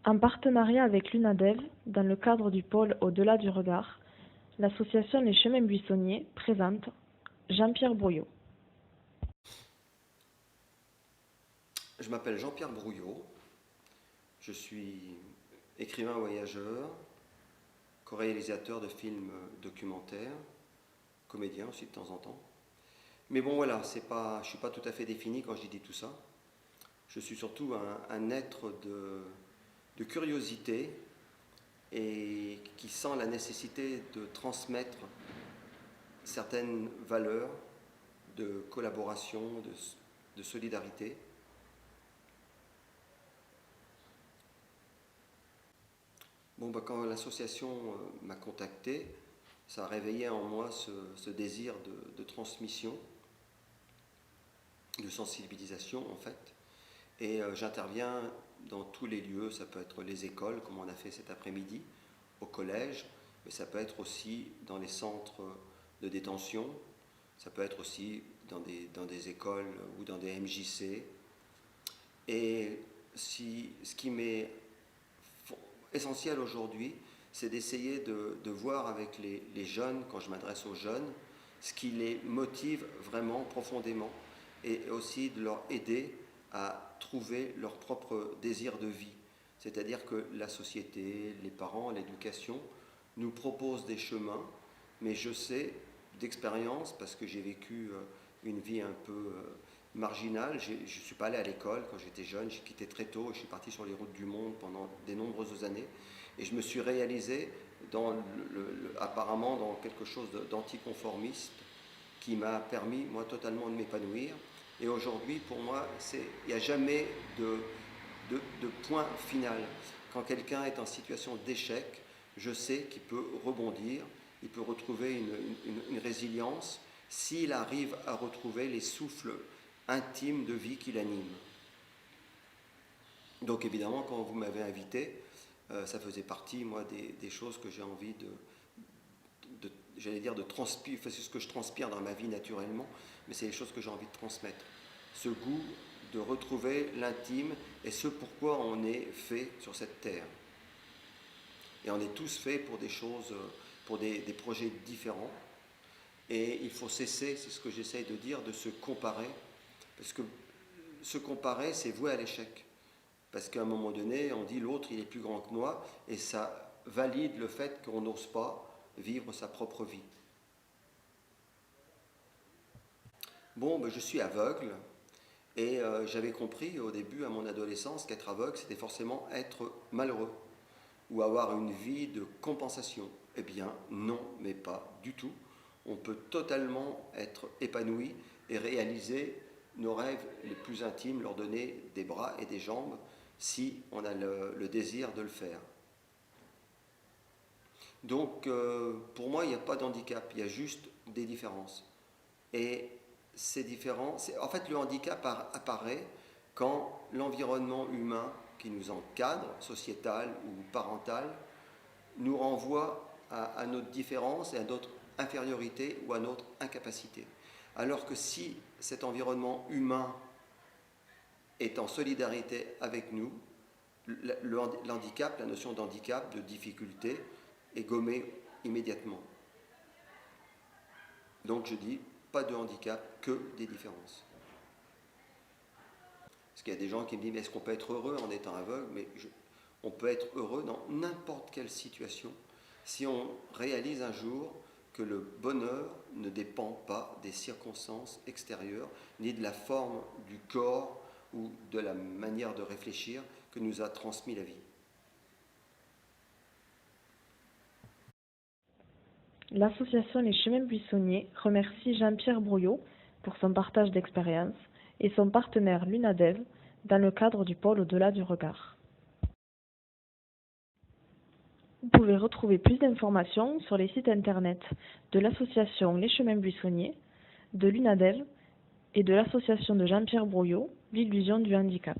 En partenariat avec l'UNADEV, dans le cadre du pôle Au-delà du regard, l'association Les Chemins Buissonniers présente Jean-Pierre Brouillot. Je m'appelle Jean-Pierre Brouillot, je suis écrivain voyageur, co-réalisateur de films documentaires, comédien aussi de temps en temps. Mais bon voilà, je ne suis pas tout à fait défini quand je dis tout ça. Je suis surtout un être de curiosité et qui sent la nécessité de transmettre certaines valeurs de collaboration, de solidarité. Bon, quand l'association m'a contacté, ça a réveillé en moi ce désir de transmission, de sensibilisation en fait. Et j'interviens dans tous les lieux, ça peut être les écoles, comme on a fait cet après-midi, au collège, mais ça peut être aussi dans les centres de détention, ça peut être aussi dans des écoles ou dans des MJC. Et ce qui m'est essentiel aujourd'hui, c'est d'essayer de voir avec les jeunes, quand je m'adresse aux jeunes, ce qui les motive vraiment profondément et aussi de leur aider à trouver leur propre désir de vie. C'est-à-dire que la société, les parents, l'éducation nous proposent des chemins, mais je sais d'expérience, parce que j'ai vécu une vie un peu marginale, je ne suis pas allé à l'école quand j'étais jeune, j'ai quitté très tôt, je suis parti sur les routes du monde pendant de nombreuses années, et je me suis réalisé apparemment dans quelque chose d'anticonformiste qui m'a permis, moi, totalement de m'épanouir. Et aujourd'hui, pour moi, il n'y a jamais de point final. Quand quelqu'un est en situation d'échec, je sais qu'il peut rebondir, il peut retrouver une résilience s'il arrive à retrouver les souffles intimes de vie qui l'animent. Donc évidemment, quand vous m'avez invité, ça faisait partie, moi, des choses que j'ai envie j'allais dire de transpirer, c'est ce que je transpire dans ma vie naturellement, mais c'est les choses que j'ai envie de transmettre. Ce goût de retrouver l'intime et ce pourquoi on est fait sur cette terre. Et on est tous faits pour des choses, pour des projets différents. Et il faut cesser, c'est ce que j'essaye de dire, de se comparer. Parce que se comparer, c'est voué à l'échec. Parce qu'à un moment donné, on dit l'autre, il est plus grand que moi, et ça valide le fait qu'on n'ose pas vivre sa propre vie. Bon, je suis aveugle, et j'avais compris au début, à mon adolescence, qu'être aveugle, c'était forcément être malheureux, ou avoir une vie de compensation. Eh bien, non, mais pas du tout. On peut totalement être épanoui et réaliser nos rêves les plus intimes, leur donner des bras et des jambes, si on a le désir de le faire. Donc, pour moi, il n'y a pas d'handicap, il y a juste des différences. Et ces différences, en fait, le handicap apparaît quand l'environnement humain qui nous encadre, sociétal ou parental, nous renvoie à notre différence et à notre infériorité ou à notre incapacité. Alors que si cet environnement humain est en solidarité avec nous, l'handicap, la notion d'handicap, de difficulté, est gommée immédiatement. Donc je dis, pas de handicap, que des différences. Parce qu'il y a des gens qui me disent, mais est-ce qu'on peut être heureux en étant aveugle? Mais on peut être heureux dans n'importe quelle situation si on réalise un jour que le bonheur ne dépend pas des circonstances extérieures, ni de la forme du corps ou de la manière de réfléchir que nous a transmis la vie. L'association Les Chemins Buissonniers remercie Jean-Pierre Brouillot pour son partage d'expérience et son partenaire l'UNADEV dans le cadre du pôle Au-delà du regard. Vous pouvez retrouver plus d'informations sur les sites internet de l'association Les Chemins Buissonniers, de l'UNADEV et de l'association de Jean-Pierre Brouillot, l'illusion du handicap.